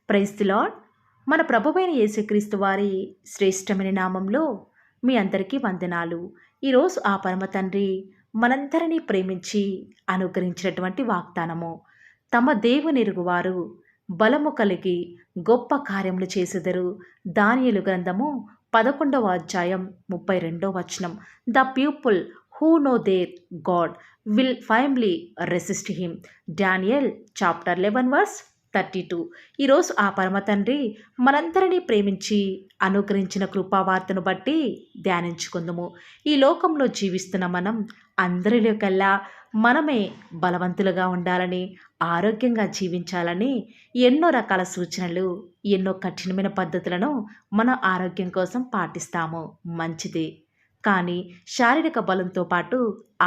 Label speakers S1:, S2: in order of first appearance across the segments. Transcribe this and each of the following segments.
S1: Praise the lord. మన ప్రభువైన యేసుక్రీస్తు వారి శ్రేష్టమైన నామంలో మీ అందరికీ వందనాలు. ఈరోజు ఆ పరమ తండ్రి మనందరినీ ప్రేమించి అనుగ్రహించినటువంటి వాగ్దానము, తమ దేవునిరుగువారు బలము కలిగి గొప్ప కార్యములు చేసెదరు. దానియేలు గ్రంథము 11వ అధ్యాయం 32వ వచనం. The people who know their God will firmly resist him. Daniel chapter 11 verse 32. ఈరోజు ఆ పరమ తండ్రి మనందరినీ ప్రేమించి అనుగ్రహించిన కృపావార్తను బట్టి ధ్యానించుకుందాము. ఈ లోకంలో జీవిస్తున్న మనం అందరిలో కల్లా మనమే బలవంతులుగా ఉండాలని, ఆరోగ్యంగా జీవించాలని ఎన్నో రకాల సూచనలు, ఎన్నో కఠినమైన పద్ధతులను మన ఆరోగ్యం కోసం పాటిస్తాము. మంచిది. కానీ శారీరక బలంతో పాటు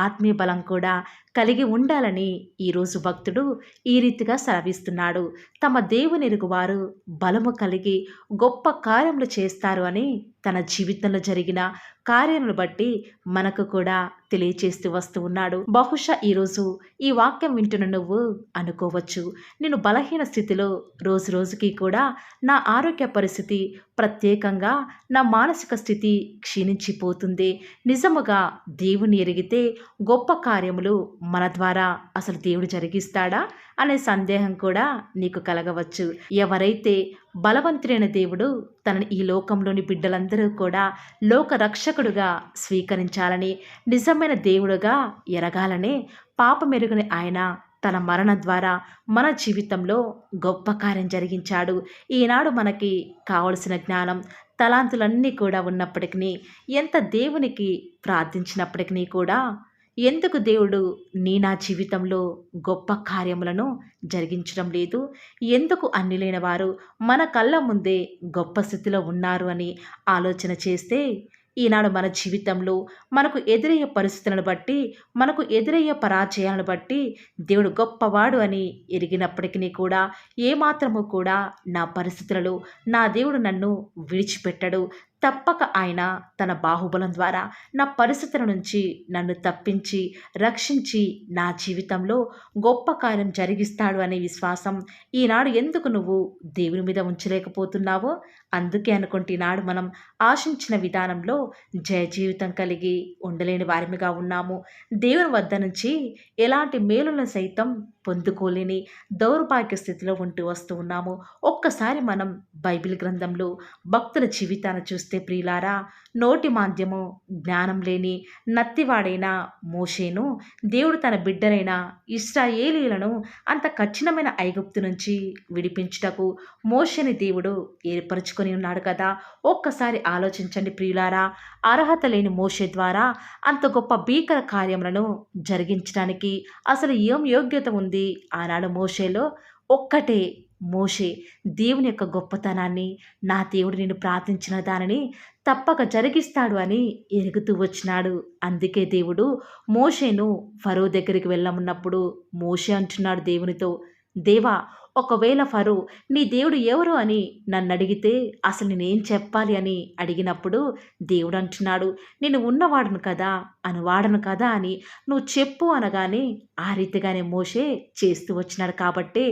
S1: ఆత్మీయ బలం కూడా కలిగి ఉండాలని ఈరోజు భక్తుడు ఈ రీతిగా సెలవిస్తున్నాడు. తమ దేవునిరుగు వారు బలము కలిగి గొప్ప కార్యములు చేస్తారు అని తన జీవితంలో జరిగిన కార్యాలను బట్టి మనకు కూడా తెలియచేస్తూ వస్తూ ఉన్నాడు. బహుశా ఈరోజు ఈ వాక్యం వింటున్న నువ్వు అనుకోవచ్చు, నేను బలహీన స్థితిలో రోజు రోజుకి కూడా నా ఆరోగ్య పరిస్థితి, ప్రత్యేకంగా నా మానసిక స్థితి క్షీణించిపోతుంది. నిజముగా దేవుని ఎరిగితే గొప్ప కార్యములు మన ద్వారా అసలు దేవుడు జరిగిస్తాడా అనే సందేహం కూడా నీకు కలగవచ్చు. ఎవరైతే బలవంతుడైన దేవుడు తనని ఈ లోకంలోని బిడ్డలందరూ కూడా లోక రక్షకుడుగా స్వీకరించాలని, నిజమైన దేవుడుగా ఎరగాలని పాపమెరుగని ఆయన తన మరణం ద్వారా మన జీవితంలో గొప్ప కార్యం జరిగించాడు. ఈనాడు మనకి కావలసిన జ్ఞానం, తలాంతులన్నీ కూడా ఉన్నప్పటికీ, ఎంత దేవునికి ప్రార్థించినప్పటికీ కూడా ఎందుకు దేవుడు నా జీవితంలో గొప్ప కార్యములను జరిగించడం లేదు, ఎందుకు అన్యులైన వారు మన కళ్ళ ముందే గొప్ప స్థితిలో ఉన్నారు అని ఆలోచన చేస్తే, ఈనాడు మన జీవితంలో మనకు ఎదురయ్యే పరిస్థితులను బట్టి, మనకు ఎదురయ్యే పరాజయాలను బట్టి దేవుడు గొప్పవాడు అని ఎరిగినప్పటికీ కూడా ఏమాత్రము కూడా నా పరిస్థితులలో నా దేవుడు నన్ను విడిచిపెట్టడు. తప్పక ఆయన తన బాహుబలం ద్వారా నా పరిస్థితుల నుంచి నన్ను తప్పించి, రక్షించి నా జీవితంలో గొప్ప కార్యం జరిగిస్తాడు అనే విశ్వాసం ఈనాడు ఎందుకు నువ్వు దేవుని మీద ఉంచలేకపోతున్నావో? అందుకే అనుకుంటే ఈనాడు మనం ఆశించిన విధానంలో జయ జీవితం కలిగి ఉండలేని వారిగా ఉన్నాము. దేవుని వద్ద నుంచి ఎలాంటి మేలులను సైతం పొందుకోలేని దౌర్భాగ్య స్థితిలో ఉంటూ వస్తూ ఉన్నాము. ఒక్కసారి మనం బైబిల్ గ్రంథంలో భక్తుల జీవితాన్ని చూస్తే ప్రియులారా, నోటి మాంద్యము, జ్ఞానం లేని నత్తివాడైన మోషేను దేవుడు తన బిడ్డలైన ఇశ్రాయేలీయులను అంత కఠినమైన ఐగుప్తు నుంచి విడిపించుటకు మోషేని దేవుడు ఏర్పరచుకొని ఉన్నాడు కదా. ఒక్కసారి ఆలోచించండి ప్రియులారా, అర్హత లేని మోషే ద్వారా అంత గొప్ప భీకర కార్యములను జరిగించడానికి అసలు ఏం యోగ్యత ఉంది ఆనాడు మోషేలో? ఒక్కటే, మోషే దేవుని యొక్క గొప్పతనాన్ని, నా దేవుడు నేను ప్రార్థించిన దానిని తప్పక జరిగిస్తాడు అని ఎరుగుతూ వచ్చినాడు. అందుకే దేవుడు మోషేను ఫరో దగ్గరికి వెళ్ళమన్నప్పుడు మోషే అంటున్నాడు దేవునితో, దేవా, ఒకవేళ ఫరో నీ దేవుడు ఎవరు అని నన్ను అడిగితే అసలు నేనేం చెప్పాలి అని అడిగినప్పుడు దేవుడు అంటున్నాడు, నేను ఉన్నవాడును కదా, అనువాడను కదా అని నువ్వు చెప్పు అనగానే ఆ రీతిగానే మోషే చేస్తూ వచ్చినాడు. కాబట్టి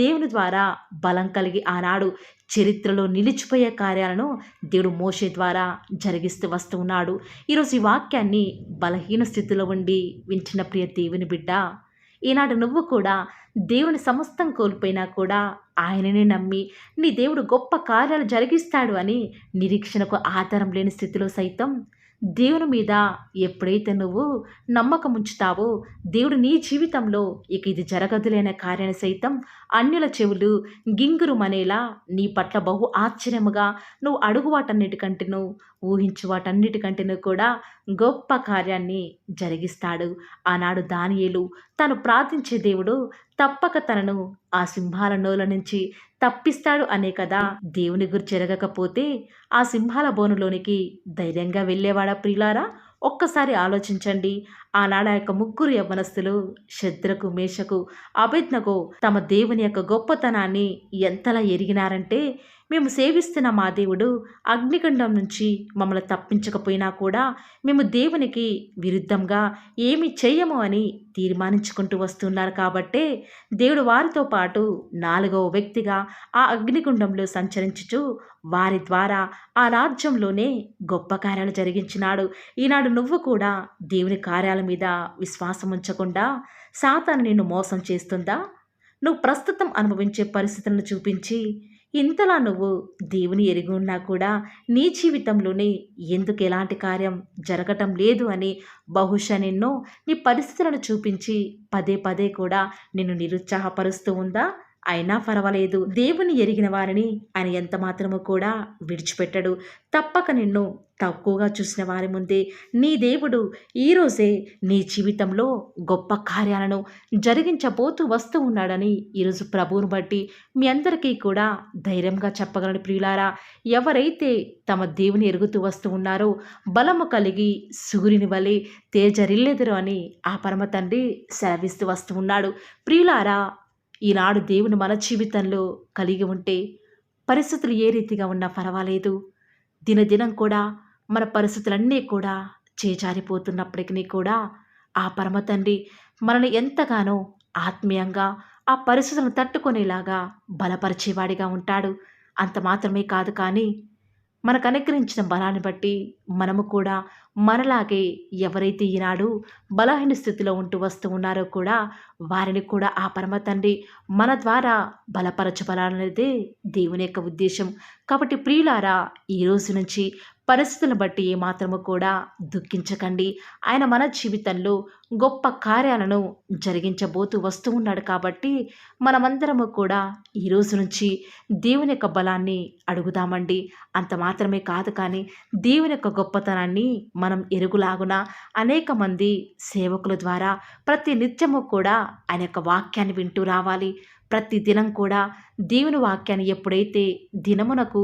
S1: దేవుని ద్వారా బలం కలిగి ఆనాడు చరిత్రలో నిలిచిపోయే కార్యాలను దేవుడు మోషే ద్వారా జరిగిస్తూ వస్తూ ఉన్నాడు. ఈరోజు ఈ వాక్యాన్ని బలహీన స్థితిలో ఉండి వింటున్న ప్రియ దేవుని బిడ్డ, ఈనాడు నువ్వు కూడా దేవుని సమస్తం కోల్పోయినా కూడా ఆయననే నమ్మి నీ దేవుడు గొప్ప కార్యాలు జరిగిస్తాడు అని నిరీక్షణకు ఆధారం లేని స్థితిలో సైతం దేవుని మీద ఎప్పుడైతే నువ్వు నమ్మకం ఉంచుతావో, దేవుడు నీ జీవితంలో ఇక ఇది జరగదులేని కార్యాన్ని సైతం అన్యుల చెవులు గింగురుమనేలా నీ పట్ల బహు ఆశ్చర్యముగా నువ్వు అడుగు వాటన్నిటికంటేను, ఊహించు వాటన్నిటికంటేను కూడా గొప్ప కార్యాన్ని జరిగిస్తాడు. ఆనాడు దానియేలు తను ప్రార్థించే దేవుడు తప్పక తనను ఆ సింహాల నోల నుంచి తప్పిస్తాడు అనే కదా. దేవుని గురించి జరగకపోతే ఆ సింహాల బోనులోనికి ధైర్యంగా వెళ్ళేవాడా ప్రియులారా? ఒక్కసారి ఆలోచించండి. ఆనాడు ఆ యొక్క ముగ్గురు యవ్వనస్తులు శద్రకు, మేషకు, అబేద్నెగో తమ దేవుని యొక్క గొప్పతనాన్ని ఎంతలా ఎరిగినారంటే, మేము సేవిస్తున్న మా దేవుడు అగ్నిగుండం నుంచి మమ్మల్ని తప్పించకపోయినా కూడా మేము దేవునికి విరుద్ధంగా ఏమి చెయ్యము అని తీర్మానించుకుంటూ వస్తున్నారు కాబట్టే దేవుడు వారితో పాటు నాలుగవ వ్యక్తిగా ఆ అగ్నిగుండంలో సంచరించుచు వారి ద్వారా ఆ రాజ్యంలోనే గొప్ప కార్యాలు జరిగించినాడు. ఈనాడు నువ్వు కూడా దేవుని కార్యాల మీద విశ్వాసం ఉంచకుండా సాతాను నిన్ను మోసం చేస్తుందా? నువ్వు ప్రస్తుతం అనుభవించే పరిస్థితులను చూపించి ఇంతలా నువ్వు దేవుని ఎరిగి ఉన్నా కూడా నీ జీవితంలోనే ఎందుకు ఎలాంటి కార్యం జరగటం లేదు అని బహుశా నిన్ను నీ పరిస్థితులను చూపించి పదే పదే కూడా నిన్ను నిరుత్సాహపరుస్తూ ఉందా? అయినా పర్వాలేదు. దేవుని ఎరిగిన వారిని ఆయన ఎంత మాత్రము కూడా విడిచిపెట్టడు. తప్పక నిన్ను తక్కువగా చూసిన వారి ముందే నీ దేవుడు ఈరోజే నీ జీవితంలో గొప్ప కార్యాలను జరిగించబోతూ వస్తూ ఉన్నాడని ఈరోజు ప్రభువును బట్టి మీ అందరికీ కూడా ధైర్యంగా చెప్పగలను ప్రియులారా. ఎవరైతే తమ దేవుని ఎరుగుతూ వస్తూ ఉన్నారో బలము కలిగి సూర్యుని వలె తేజరిల్లెదరు అని ఆ పరమ తండ్రి సెలవిస్తూ వస్తూ ఉన్నాడు. ప్రియులారా, ఈనాడు దేవుని మన జీవితంలో కలిగి ఉంటే పరిస్థితులు ఏ రీతిగా ఉన్నా పర్వాలేదు. దినదినం కూడా మన పరిస్థితులన్నీ కూడా చేజారిపోతున్నప్పటికీ కూడా ఆ పరమ తండ్రి మనల్ని ఎంతగానో ఆత్మీయంగా ఆ పరిస్థితులను తట్టుకునేలాగా బలపరిచేవాడిగా ఉంటాడు. అంత మాత్రమే కాదు కానీ మనకు అనుగ్రహించిన బలాన్ని బట్టి మనము కూడా మనలాగే ఎవరైతే ఈనాడు బలహీన స్థితిలో ఉంటూ వస్తూ ఉన్నారో కూడా వారిని కూడా ఆ పరమ తండ్రి మన ద్వారా బలపరచబడాలనేదే దేవుని యొక్క ఉద్దేశం. కాబట్టి ప్రియులారా, ఈ రోజు నుంచి పరిస్థితులను బట్టి ఏమాత్రము కూడా దుఃఖించకండి. ఆయన మన జీవితంలో గొప్ప కార్యాలను జరిగించబోతూ వస్తూ ఉన్నాడు కాబట్టి మనమందరము కూడా ఈ రోజు నుంచి దేవుని యొక్క బలాన్ని అడుగుదామండి. అంత మాత్రమే కాదు కానీ దేవుని యొక్క గొప్పతనాన్ని మనం ఎరుగులాగున అనేక మంది సేవకుల ద్వారా ప్రతి నిత్యము కూడా ఆయన యొక్క వాక్యాన్ని వింటూ రావాలి. ప్రతి దినం కూడా దేవుని వాక్యాన్ని ఎప్పుడైతే దినమునకు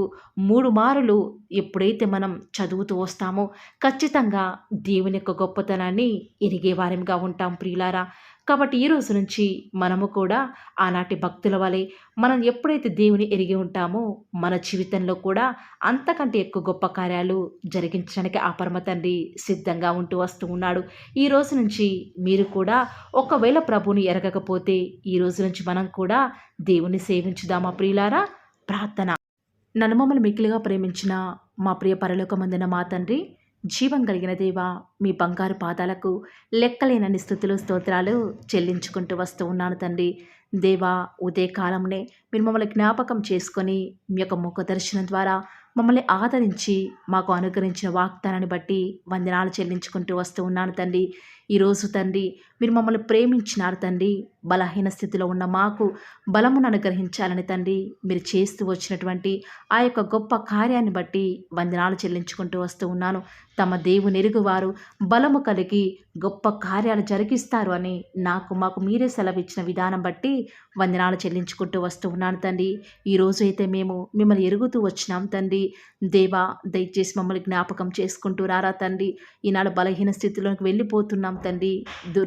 S1: 3 మారులు ఎప్పుడైతే మనం చదువుతూ వస్తామో ఖచ్చితంగా దేవుని యొక్క గొప్పతనాన్ని ఎరిగే వారిగా ఉంటాం ప్రియులారా. కాబట్టి ఈ రోజు నుంచి మనము కూడా ఆనాటి భక్తుల వలె మనం ఎప్పుడైతే దేవుని ఎరిగి ఉంటామో మన జీవితంలో కూడా అంతకంటే ఎక్కువ గొప్ప కార్యాలు జరిగించడానికి ఆ పరమ తండ్రి సిద్ధంగా ఉంటూ వస్తూ ఉన్నాడు. ఈ రోజు నుంచి మీరు కూడా ఒకవేళ ప్రభువుని ఎరగకపోతే ఈ రోజు నుంచి మనం కూడా దేవుని సేవించుదామా ప్రియులారా. ప్రార్థన. నన్ను మమ్మల్ని మిక్కిలిగా ప్రేమించిన మా ప్రియ పరలోకమందున మా తండ్రి, జీవం కలిగిన దేవా, మీ బంగారు పాదాలకు లెక్కలేనన్ని స్తుతులు స్తోత్రాలు చెల్లించుకుంటూ వస్తూ ఉన్నాను తండ్రి. దేవా, ఉదయకాలంనే మీరు మమ్మల్ని జ్ఞాపకం చేసుకొని మీ యొక్క ముఖ దర్శనం ద్వారా మమ్మల్ని ఆదరించి మాకు అనుగ్రహించిన వాగ్దానాన్ని బట్టి వందనాలు చెల్లించుకుంటూ వస్తూ ఉన్నాను తండ్రి. ఈరోజు తండ్రి మీరు మమ్మల్ని ప్రేమించినారు తండ్రి. బలహీన స్థితిలో ఉన్న మాకు బలమును అనుగ్రహించాలని తండ్రి మీరు చేస్తూ వచ్చినటువంటి ఆ యొక్క గొప్ప కార్యాన్ని బట్టి వందనాలు చెల్లించుకుంటూ వస్తూ ఉన్నాను. తమ దేవుని ఎరుగువారు బలము కలిగి గొప్ప కార్యాలు జరిగిస్తారు అని మాకు మీరే సెలవిచ్చిన విధానం బట్టి వందనాలు చెల్లించుకుంటూ వస్తూ ఉన్నాను తండ్రి. ఈరోజు అయితే మేము మిమ్మల్ని ఎరుగుతూ వచ్చినాం తండ్రి. దేవా, దయచేసి మమ్మల్ని జ్ఞాపకం చేసుకుంటూ రారా తండ్రి. ఈనాడు బలహీన స్థితిలోకి వెళ్ళిపోతున్నాం తండ్రి.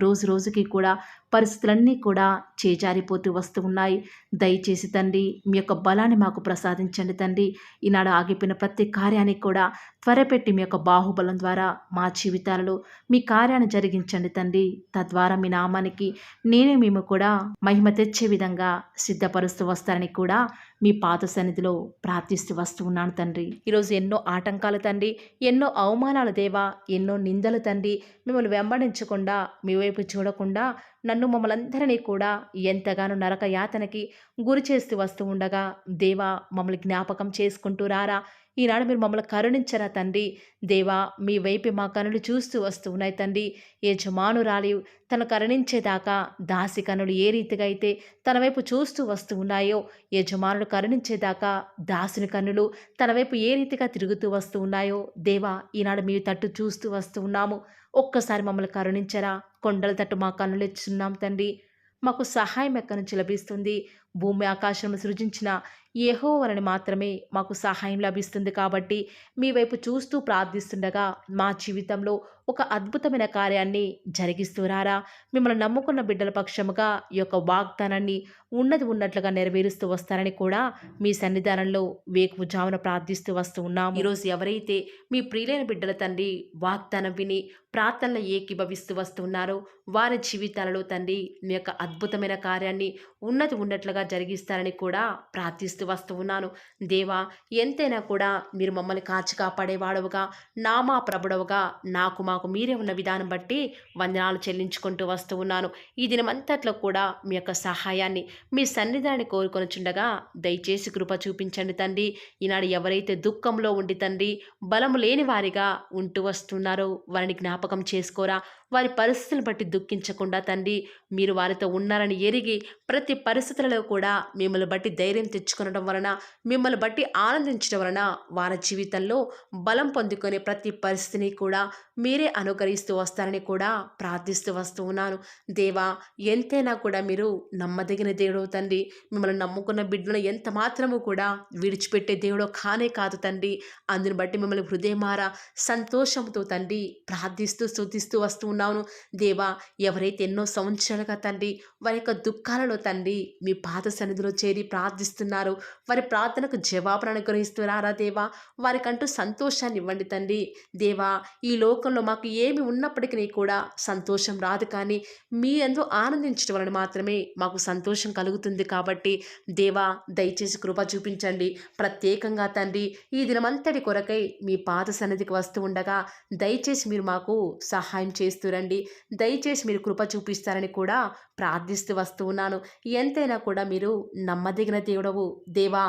S1: రోజు రోజుకి కూడా పరిస్థితులన్నీ కూడా చేజారిపోతూ వస్తూ ఉన్నాయి. దయచేసి తండ్రి మీ యొక్క బలాన్ని మాకు ప్రసాదించండి తండ్రి. ఈనాడు ఆగిపోయిన ప్రతి కార్యానికి కూడా త్వరపెట్టి మీ యొక్క బాహుబలం ద్వారా మా జీవితాలలో మీ కార్యాన్ని జరిగించండి తండ్రి. తద్వారా మీ నామానికి మేము కూడా మహిమ తెచ్చే విధంగా సిద్ధపరుస్తూ వస్తారని కూడా మీ పాత సన్నిధిలో ప్రార్థిస్తూ వస్తూ ఉన్నాను తండ్రి. ఈరోజు ఎన్నో ఆటంకాలు తండ్రి, ఎన్నో అవమానాలు దేవా, ఎన్నో నిందలు తండ్రి, మిమ్మల్ని వెంబడించకుండా మీ వైపు చూడకుండా నన్ను మమ్మల్ందరినీ కూడా ఎంతగానో నరక యాతనకి గురి చేస్తూ వస్తూ ఉండగా దేవా, మమ్మల్ని జ్ఞాపకం చేసుకుంటూ రారా. ఈనాడు మీరు మమ్మల్ని కరుణించరా తండ్రి. దేవా, మీ వైపు మా కనులు చూస్తూ వస్తూ ఉన్నాయి తండ్రి. యజమానురాలి తను కరుణించేదాకా దాసి కనులు ఏ రీతిగా అయితే తన వైపు చూస్తూ వస్తూ ఉన్నాయో, యజమానులు కరుణించేదాకా దాసుని కన్నులు తన వైపు ఏ రీతిగా తిరుగుతూ వస్తూ ఉన్నాయో దేవా, ఈనాడు మీ తట్టు చూస్తూ వస్తూ ఉన్నాము. ఒక్కసారి మమ్మల్ని కరుణించరా. కొండల తట్టు మా కన్నులు ఇచ్చున్నాం తండ్రి. మాకు సహాయం ఎక్కడి నుంచి లభిస్తుంది? భూమి ఆకాశం సృజించిన యెహోవాని మాత్రమే మాకు సహాయం లభిస్తుంది కాబట్టి మీ వైపు చూస్తూ ప్రార్థిస్తుండగా మా జీవితంలో ఒక అద్భుతమైన కార్యాన్ని జరిగిస్తూరారా. మిమ్మల్ని నమ్ముకున్న బిడ్డల పక్షముగా ఈ యొక్క వాగ్దానాన్ని ఉన్నది ఉన్నట్లుగా నెరవేరుస్తూ వస్తారని కూడా మీ సన్నిధానంలో వేకువజామున ప్రార్థిస్తూ వస్తూ ఉన్నాము. ఈరోజు ఎవరైతే మీ ప్రియులైన బిడ్డల తండ్రి వాగ్దానం విని ప్రార్థనలు ఏకీభవిస్తూ వస్తున్నారో వారి జీవితాలలో తండ్రి మీ యొక్క అద్భుతమైన కార్యాన్ని ఉన్నది ఉన్నట్లుగా జరిగిస్తారని కూడా ప్రార్థిస్తూ వస్తూ ఉన్నాను. దేవా, ఎంతైనా కూడా మీరు మమ్మల్ని కాచి కాపాడేవాడవుగా, నామా ప్రభుడవుగా నాకు మాకు మీరే ఉన్న విధానం బట్టి వందనాలు చెల్లించుకుంటూ వస్తూ ఉన్నాను. ఈ దినమంతట్లో కూడా మీ యొక్క సహాయాన్ని మీ సన్నిధానాన్ని కోరుకొనుచుండగా దయచేసి కృప చూపించండి తండ్రి. ఈనాడు ఎవరైతే దుఃఖంలో ఉండి తండ్రి బలము లేని వారిగా ఉంటూ వస్తున్నారో వారిని జ్ఞాపకం చేసుకోరా. వారి పరిస్థితులను బట్టి దుఃఖించకుండా తండ్రి మీరు వారితో ఉన్నారని ఎరిగి ప్రతి పరిస్థితులలో కూడా మిమ్మల్ని బట్టి ధైర్యం తెచ్చుకొనడం వలన, మిమ్మల్ని బట్టి ఆనందించడం వలన వారి జీవితంలో బలం పొందుకునే ప్రతి పరిస్థితిని కూడా మీరే అనుకరిస్తూ వస్తారని కూడా ప్రార్థిస్తూ వస్తూ ఉన్నాను. దేవా, ఎంతైనా కూడా మీరు నమ్మదగిన దేవుడు తండ్రి. మిమ్మల్ని నమ్ముకున్న బిడ్డలను ఎంత మాత్రము కూడా విడిచిపెట్టే దేవుడో కానే కాదు తండ్రి. అందుని బట్టి మిమ్మల్ని హృదయమారా సంతోషంతో తండ్రి ప్రార్థిస్తూ స్తుతిస్తూ వస్తూ ఉన్నాను. దేవా, ఎవరైతే ఎన్నో సంవత్సరాలుగా తండ్రి వారి యొక్క దుఃఖాలలో తండ్రి మీ పాద సన్నిధిలో చేరి ప్రార్థిస్తున్నారు, వారి ప్రార్థనకు జవాబును అనుగ్రహిస్తున్నారా దేవా. వారికంటూ సంతోషాన్ని ఇవ్వండి తండ్రి. దేవా, ఈ లోకంలో మాకు ఏమి ఉన్నప్పటికీ కూడా సంతోషం రాదు, కానీ మీ యందు ఆనందించడం వలన మాత్రమే మాకు సంతోషం కలుగుతుంది. కాబట్టి దేవా, దయచేసి కృప చూపించండి. ప్రత్యేకంగా తండ్రి ఈ దినమంతటి కొరకై మీ పాద సన్నిధికి వస్తూ ఉండగా దయచేసి మీరు మాకు సహాయం చేస్తురండి. దయచేసి మీరు కృప చూపిస్తారని కూడా ప్రార్థిస్తూ వస్తూ ఉన్నాను. ఎంతైనా కూడా మీరు నమ్మదగిన దేవుడవు దేవా.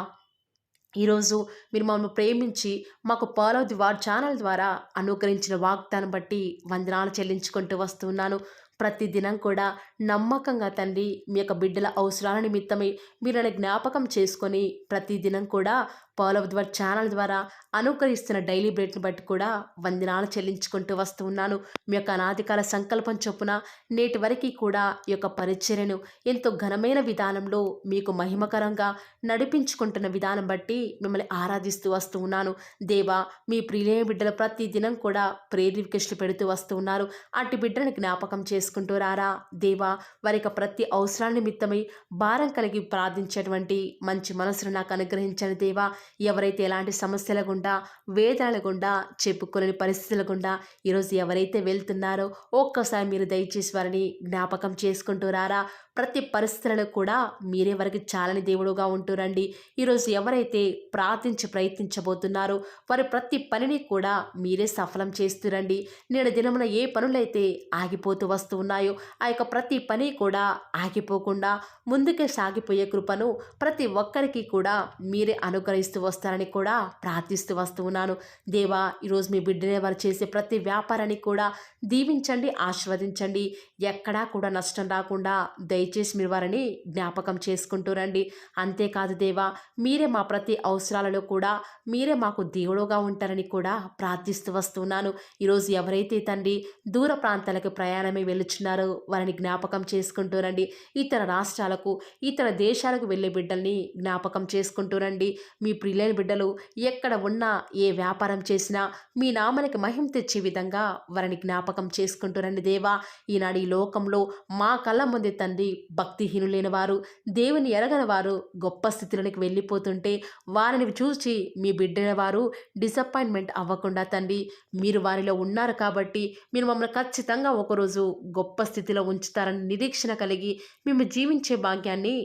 S1: ఈరోజు మీరు మమ్మల్ని ప్రేమించి మాకు ఫాలో ది వార్ ఛానల్ ద్వారా అనుగ్రహించిన వాగ్దానం బట్టి వందనాలు చెల్లించుకుంటూ వస్తున్నాను. ప్రతిదినం కూడా నమ్మకంగా తండ్రి మీ యొక్క బిడ్డల అవసరాల నిమిత్తమై మీరు నన్ను జ్ఞాపకం చేసుకొని ప్రతిదినం కూడా ఫాలో ది వార్ ఛానల్ ద్వారా అనుకరిస్తున్న డైలీ బ్రెడ్ని బట్టి కూడా వందనాలు చెల్లించుకుంటూ వస్తూ ఉన్నాను. మీ యొక్క అనాదికాల సంకల్పం చొప్పున నేటి వరకు కూడా ఈ యొక్క పరిచర్యను ఎంతో ఘనమైన విధానంలో మీకు మహిమకరంగా నడిపించుకుంటున్న విధానం బట్టి మిమ్మల్ని ఆరాధిస్తూ వస్తూ ఉన్నాను. దేవా, మీ ప్రియులైన బిడ్డలు ప్రతి దినం కూడా ప్రేయర్ రిక్వెస్ట్లు పెడుతూ వస్తూ ఉన్నారు. అట్టి బిడ్డలను జ్ఞాపకం చేసుకుంటూ రారా దేవా. వారి యొక్క ప్రతి అవసరాల నిమిత్తమై భారం కలిగి ప్రార్థించేటువంటి మంచి మనసును నాకు అనుగ్రహించండి దేవా. ఎవరైతే ఎలాంటి సమస్యల గుండా, వేదనల గుండా, చెప్పుకోలేని పరిస్థితుల గుండా ఈరోజు ఎవరైతే వెళ్తున్నారో ఒక్కసారి మీరు దయచేసి వారిని జ్ఞాపకం చేసుకుంటూ రారా. ప్రతి పరిస్థితులలో కూడా మీరే వారికి చాలని దేవుడుగా ఉంటురండి. ఈరోజు ఎవరైతే ప్రయత్నించబోతున్నారో వారి ప్రతి పనిని కూడా మీరే సఫలం చేస్తురండి. నేడు దినమున ఏ పనులైతే ఆగిపోతూ వస్తూ ఉన్నాయో ఆ యొక్క ప్రతి పని కూడా ఆగిపోకుండా ముందుకే సాగిపోయే కృపను ప్రతి ఒక్కరికి కూడా మీరే అనుగ్రహిస్తూ వస్తారని కూడా ప్రార్థిస్తూ వస్తూ ఉన్నాను. దేవా, ఈరోజు మీ బిడ్డనే వారు చేసే ప్రతి వ్యాపారాన్ని కూడా దీవించండి, ఆశీర్వదించండి. ఎక్కడా కూడా నష్టం రాకుండా దయచేసి మీరు వారిని జ్ఞాపకం చేసుకుంటూ రండి. అంతేకాదు దేవా, మీరే మా ప్రతి అవసరాలలో కూడా మీరే మాకు దేవుడుగా ఉంటారని కూడా ప్రార్థిస్తూ వస్తున్నాను. ఈరోజు ఎవరైతే తండ్రి దూర ప్రాంతాలకు ప్రయాణమై వెళ్ళుచున్నారో వారిని జ్ఞాపకం చేసుకుంటూ రండి. ఇతర రాష్ట్రాలకు, ఇతర దేశాలకు వెళ్ళే బిడ్డల్ని జ్ఞాపకం చేసుకుంటూ రండి. మీ ప్రియులైన బిడ్డలు ఎక్కడ ఉన్నా, ఏ వ్యాపారం చేసినా మీ నామానికి మహిమ తెచ్చే విధంగా వారిని జ్ఞాపకం చేసుకుంటూ రండి దేవా. ఈనాడు ఈ లోకంలో మా కళ్ళ ముందే తండ్రి భక్తిహీనులైన వారు, దేవుని ఎరగని వారు గొప్ప స్థితిలోనికి వెళ్ళిపోతుంటే వారిని చూసి మీ బిడ్డల వారు డిసప్పాయింట్మెంట్ అవ్వకుండా తండ్రి మీరు వారిలో ఉన్నారు కాబట్టి మీరు మమ్మల్ని ఖచ్చితంగా ఒకరోజు గొప్ప స్థితిలో ఉంచుతారని నిరీక్షణ కలిగి మేము జీవించే భాగ్యాన్ని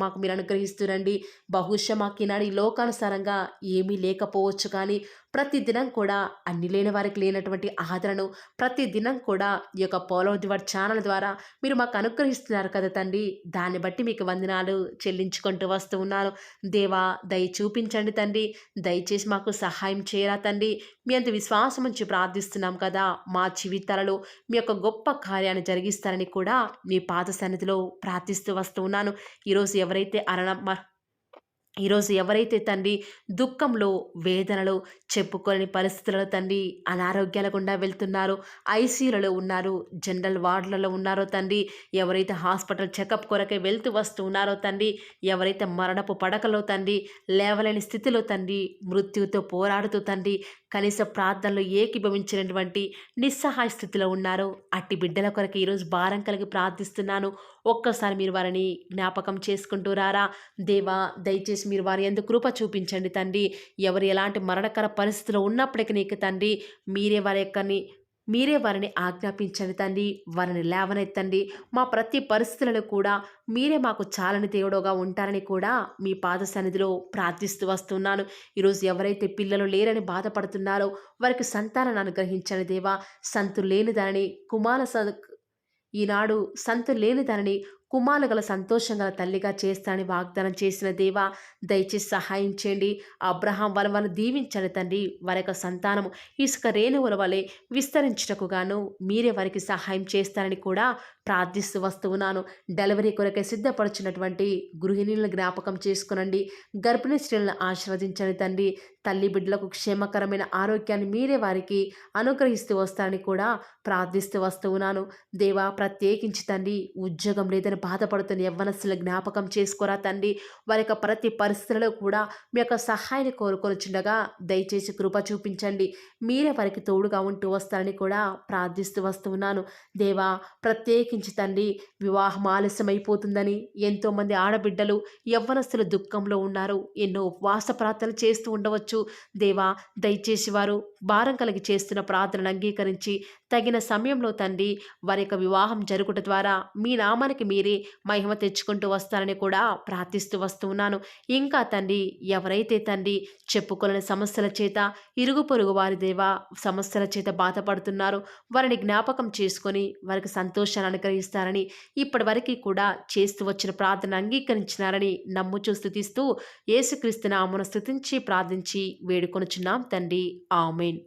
S1: మాకు మీరు అనుగ్రహిస్తురండి. బహుశా మాకు ఈనాడు ఈ లోకానుసారంగా ఏమీ లేకపోవచ్చు, కానీ ప్రతిదినం కూడా అన్ని లేని వారికి లేనటువంటి ఆదరణను ప్రతిదినం కూడా ఈ యొక్క ఫాలో ది వర్డ్ ఛానల్ ద్వారా మీరు మాకు అనుగ్రహిస్తున్నారు కదా తండ్రి. దాన్ని బట్టి మీకు వందనాలు చెల్లించుకుంటూ వస్తూ ఉన్నాను. దేవా, దయ చూపించండి తండ్రి. దయచేసి మాకు సహాయం చేయరా తండ్రి. మీ అంత విశ్వాసం నుంచి ప్రార్థిస్తున్నాం కదా. మా జీవితాలలో మీ యొక్క గొప్ప కార్యాన్ని జరిగిస్తారని కూడా మీ పాద సన్నిధిలో ప్రార్థిస్తూ వస్తూ ఉన్నాను. ఈరోజు ఎవరైతే ఈరోజు ఎవరైతే తండ్రి దుఃఖంలో, వేదనలో, చెప్పుకోలేని పరిస్థితులలో తండ్రి అనారోగ్యాల గుండా వెళ్తున్నారో, ఐసీయూలలో ఉన్నారు, జనరల్ వార్డులలో ఉన్నారో తండ్రి, ఎవరైతే హాస్పిటల్ చెకప్ కొరకే వెళ్తూ వస్తూ ఉన్నారో తండ్రి, ఎవరైతే మరణపు పడకలో తండ్రి, లేవలేని స్థితిలో తండ్రి, మృత్యువుతో పోరాడుతూ తండ్రి, కనీస ప్రార్థనలు ఏకీభవించినటువంటి నిస్సహాయ స్థితిలో ఉన్నారో, అట్టి బిడ్డల కొరకు ఈరోజు భారం కలిగి ప్రార్థిస్తున్నాను. ఒక్కసారి మీరు వారిని జ్ఞాపకం చేసుకుంటూ రారా. దేవా, దయచేసి మీరు వారి యందు కృప చూపించండి తండ్రి. ఎవరు ఎలాంటి మరణకర పరిస్థితిలో ఉన్నప్పటికీ నీకు తండ్రి, మీరే వారిని ఆజ్ఞాపించండి తండ్రి. వారిని లేవనెత్తండి. మా ప్రతి పరిస్థితులలో కూడా మీరే మాకు చాలని దేవుడుగా ఉంటారని కూడా మీ పాద సన్నిధిలో ప్రార్థిస్తూ వస్తున్నాను. ఈరోజు ఎవరైతే పిల్లలు లేరని బాధపడుతున్నారో వారికి సంతానాన్ని అనుగ్రహించండి దేవా. సంతు లేని దానిని ఈనాడు సంతు లేని దానిని కుమారులు గల సంతోషం గల తల్లిగా చేస్తానని వాగ్దానం చేసిన దేవా, దయచేసి సహాయం చేయండి. అబ్రహాం వలవను దీవించండి తండ్రి. వారి యొక్క సంతానము ఇసుక రేణువుల వలె విస్తరించుటకు గాను మీరే వారికి సహాయం చేస్తారని కూడా ప్రార్థిస్తూ వస్తూ ఉన్నాను. డెలివరీ కొరకై సిద్ధపడుచున్నటువంటి గృహిణులను జ్ఞాపకం చేసుకునండి. గర్భిణీ స్త్రీలను ఆశీర్వదించండి తండ్రి. తల్లి బిడ్డలకు క్షేమకరమైన ఆరోగ్యాన్ని మీరే వారికి అనుగ్రహిస్తూ వస్తారని కూడా ప్రార్థిస్తూ వస్తూ ఉన్నాను. దేవా, ప్రత్యేకించి తండ్రి, ఉద్యోగం లేదని బాధపడుతున్న యవ్వనస్తుల జ్ఞాపకం చేసుకోరా తండ్రి. వారి యొక్క ప్రతి పరిస్థితులలో కూడా మీ యొక్క సహాయాన్ని కోరుకొనిచుండగా దయచేసి కృప చూపించండి. మీరే వారికి తోడుగా ఉంటూ వస్తారని కూడా ప్రార్థిస్తూ వస్తూ ఉన్నాను. దేవా, ప్రత్యేకించి తండ్రి, వివాహం ఆలస్యమైపోతుందని ఎంతోమంది ఆడబిడ్డలు యవ్వనస్తులు దుఃఖంలో ఉన్నారు. ఎన్నో ఉపవాస ప్రార్థనలు చేస్తూ ఉండవచ్చు. దేవా, దయచేసి వారు భారం కలిగి చేస్తున్న ప్రార్థనను అంగీకరించి తగిన సమయంలో తండ్రి వారి యొక్క వివాహం జరుగుట ద్వారా మీ నామానికి మీరే మహిమ తెచ్చుకుంటూ వస్తారని కూడా ప్రార్థిస్తూ వస్తూ ఉన్నాను. ఇంకా తండ్రి, ఎవరైతే తండ్రి చెప్పుకోలేని సమస్యల చేత, ఇరుగు పొరుగు వారి దేవా సమస్యల చేత బాధపడుతున్నారో వారిని జ్ఞాపకం చేసుకొని వారికి సంతోషాన్ని అనుగ్రహిస్తారని, ఇప్పటి వరకు కూడా చేస్తూ వచ్చిన ప్రార్థన అంగీకరించినారని నమ్ముచూ స్తుతిస్తూ యేసుక్రీస్తు నామమున స్తుతించి ప్రార్థించి వేడుకొనుచున్నాం తండ్రి. ఆమేన్.